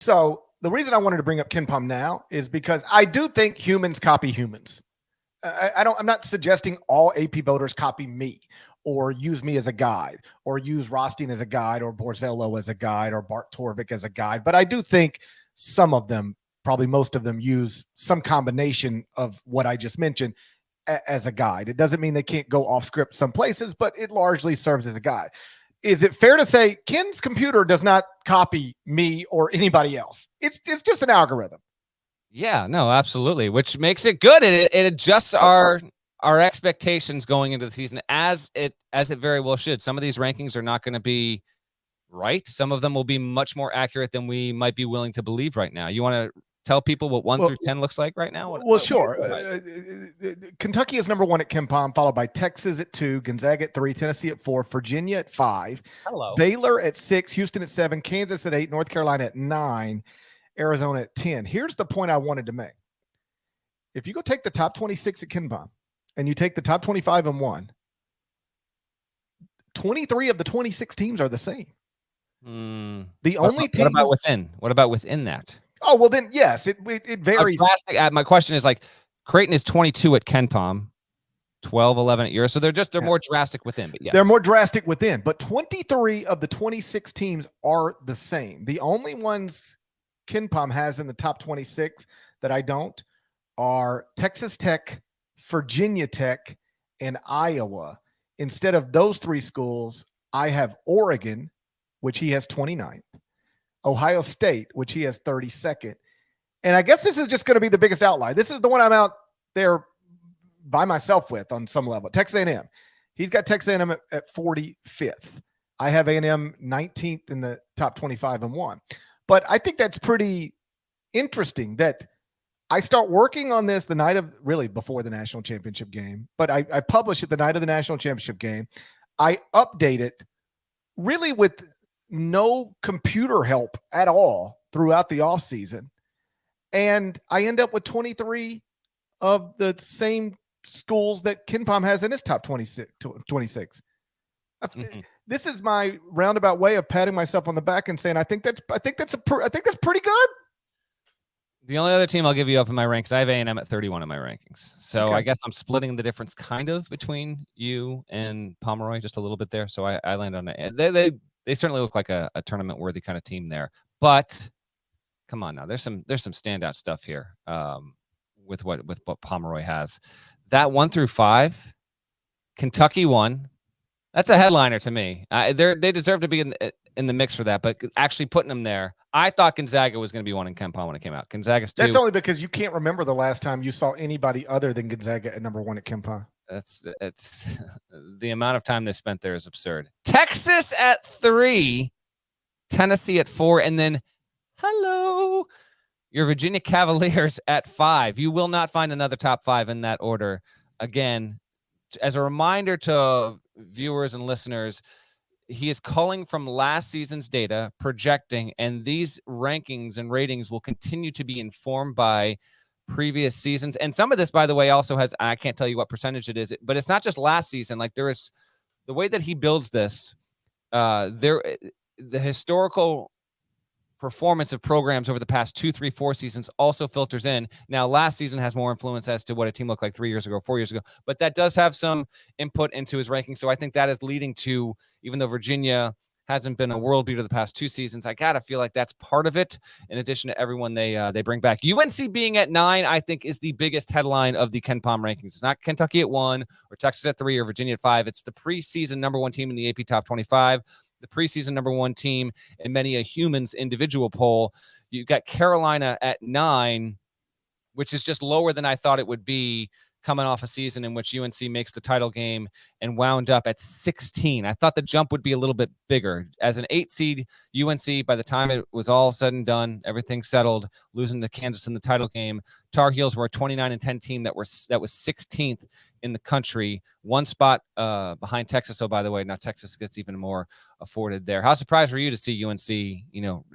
So the reason I wanted to bring up Ken Pom now is because I do think humans copy humans. I'm not suggesting all AP voters copy me or use me as a guide or use Rothstein as a guide or Borzello as a guide or Bart Torvik as a guide. But I do think some of them, probably most of them, use some combination of what I just mentioned as a guide. It doesn't mean they can't go off script some places, but it largely serves as a guide. Is it fair to say Ken's computer does not copy me or anybody else? It's just an algorithm. Yeah, no, absolutely, which makes it good. It adjusts our expectations going into the season as it very well should. Some of these rankings are not going to be right. Some of them will be much more accurate than we might be willing to believe right now. You want to tell people what 1 through 10 looks like right now? Sure. Kentucky is number 1 at KenPom, followed by Texas at 2, Gonzaga at 3, Tennessee at 4, Virginia at 5, Baylor at 6, Houston at 7, Kansas at 8, North Carolina at 9, Arizona at 10. Here's the point I wanted to make. If you go take the top 26 at KenPom and you take the top 25 and 1, 23 of the 26 teams are the same. The only team. What about within? What about within that? Oh, well, then, yes, it varies. My question is like Creighton is 22 at KenPom, 12, 11 at yours. So they're more drastic within. But yes. They're more drastic within. But 23 of the 26 teams are the same. The only ones KenPom has in the top 26 that I don't are Texas Tech, Virginia Tech, and Iowa. Instead of those 3 schools, I have Oregon, which he has 29th. Ohio State, which he has 32nd. And I guess this is just going to be the biggest outlier. This is the one I'm out there by myself with on some level. Texas A&M. He's got Texas A&M at 45th. I have A&M 19th in the top 25 and 1. But I think that's pretty interesting that I start working on this the night of, really before the national championship game, but I publish it the night of the national championship game. I update it really with no computer help at all throughout the offseason. And I end up with 23 of the same schools that KenPom has in his top 26. This is my roundabout way of patting myself on the back and saying, I think that's pretty good. The only other team I'll give you up in my ranks, I have A&M at 31 in my rankings. So okay. I guess I'm splitting the difference kind of between you and Pomeroy just a little bit there. So I land on it. They certainly look like a tournament-worthy kind of team there. But come on now, there's some standout stuff here with what Pomeroy has. That 1 through 5, Kentucky won. That's a headliner to me. They deserve to be in the mix for that, but actually putting them there, I thought Gonzaga was going to be 1 in KenPom when it came out. Gonzaga's 2. That's only because you can't remember the last time you saw anybody other than Gonzaga at number 1 at KenPom. It's the amount of time they spent there is absurd. Texas at 3, Tennessee at 4, and then your Virginia Cavaliers at 5. You will not find another top 5 in that order. Again, as a reminder to viewers and listeners, he is culling from last season's data, projecting, and these rankings and ratings will continue to be informed by previous seasons. And some of this, by the way, also has, I can't tell you what percentage it is, but it's not just last season. Like there is the way that he builds this, the historical performance of programs over the past 2, 3, 4 seasons also filters in. Now, last season has more influence as to what a team looked like 3 years ago, 4 years ago, but that does have some input into his ranking. So I think that is leading to, even though Virginia hasn't been a world beater the past 2 seasons, I gotta feel like that's part of it. In addition to everyone they bring back, UNC being at 9, I think is the biggest headline of the KenPom rankings. It's not Kentucky at 1 or Texas at 3 or Virginia at 5. It's the preseason number 1 team in the AP Top 25. The preseason number 1 team in many a human's individual poll. You got Carolina at 9, which is just lower than I thought it would be coming off a season in which UNC makes the title game and wound up at 16. I thought the jump would be a little bit bigger. As an 8 seed, UNC, by the time it was all said and done, everything settled, losing to Kansas in the title game, Tar Heels were a 29-10 team that was 16th in the country, 1 spot behind Texas. Oh, by the way, now Texas gets even more afforded there. How surprised were you to see UNC,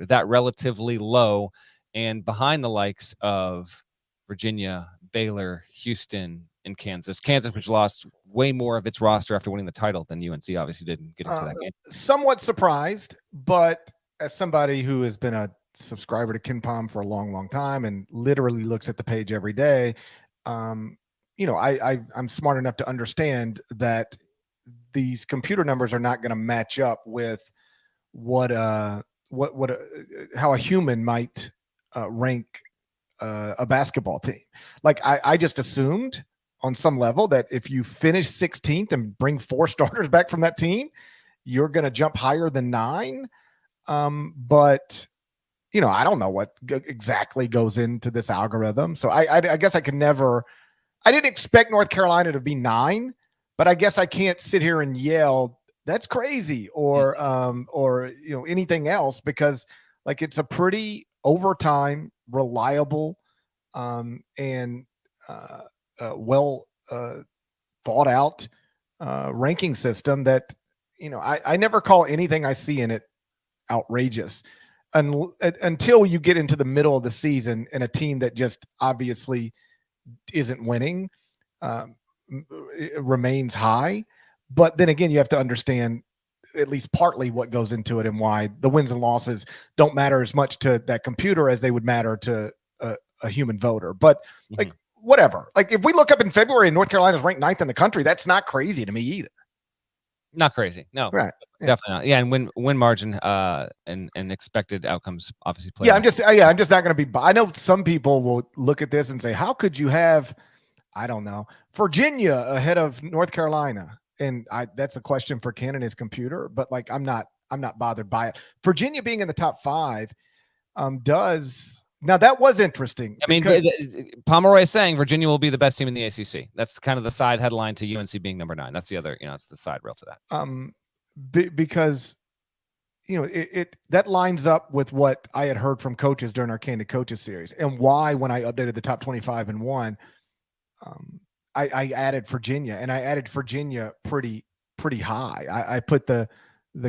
that relatively low and behind the likes of Virginia, Baylor, Houston, and Kansas? Kansas, which lost way more of its roster after winning the title than UNC obviously didn't get into that game. Somewhat surprised, but as somebody who has been a subscriber to KenPom for a long, long time and literally looks at the page every day. I'm smart enough to understand that these computer numbers are not going to match up with how a human might rank a basketball team. Like I just assumed on some level that if you finish 16th and bring 4 starters back from that team, you're going to jump higher than 9. But I don't know what exactly goes into this algorithm. So I guess I didn't expect North Carolina to be 9, but I guess I can't sit here and yell, that's crazy, or anything else, because like it's a pretty overtime reliable and well thought out ranking system that I never call anything I see in it outrageous until you get into the middle of the season and a team that just obviously isn't winning it remains high. But then again, you have to understand at least partly what goes into it and why the wins and losses don't matter as much to that computer as they would matter to a human voter. But like whatever, like if we look up in February and North Carolina's ranked 9th in the country, that's not crazy to me either. Not crazy. No, right. Yeah. Definitely not. Yeah. And win margin and expected outcomes obviously play. Yeah. I'm just not going to be, I know some people will look at this and say, how could you have, I don't know, Virginia ahead of North Carolina? And that's a question for Ken and his computer, but like, I'm not bothered by it. Virginia being in the top 5 now that was interesting. I mean, Pomeroy is saying Virginia will be the best team in the ACC. That's kind of the side headline to UNC being number 9. That's the other, it's the side rail to that. Because it that lines up with what I had heard from coaches during our Candid Coaches series, and why when I updated the top 25 and 1, I added Virginia, and I added Virginia pretty high. I put the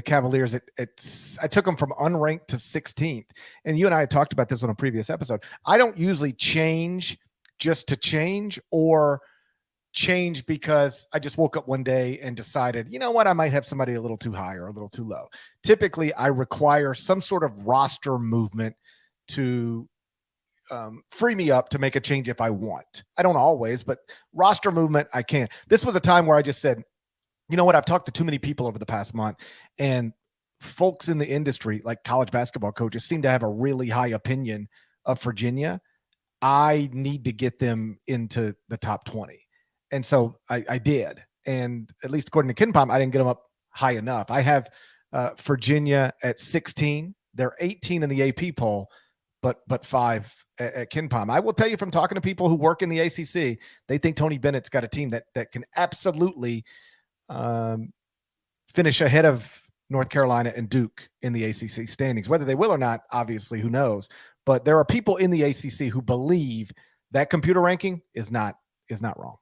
Cavaliers I took them from unranked to 16th. And you and I had talked about this on a previous episode. I don't usually change just to change, or change because I just woke up one day and decided, you know what, I might have somebody a little too high or a little too low. Typically, I require some sort of roster movement to free me up to make a change if I want. I don't always, but roster movement, I can. This was a time where I just said, you know what, I've talked to too many people over the past month, and folks in the industry, like college basketball coaches, seem to have a really high opinion of Virginia. I need to get them into the top 20. And so I did. And at least according to KenPom, I didn't get them up high enough. I have Virginia at 16. They're 18 in the AP poll, but 5 at KenPom. I will tell you from talking to people who work in the ACC, they think Tony Bennett's got a team that can absolutely finish ahead of North Carolina and Duke in the ACC standings. Whether they will or not, obviously, who knows? But there are people in the ACC who believe that computer ranking is not wrong.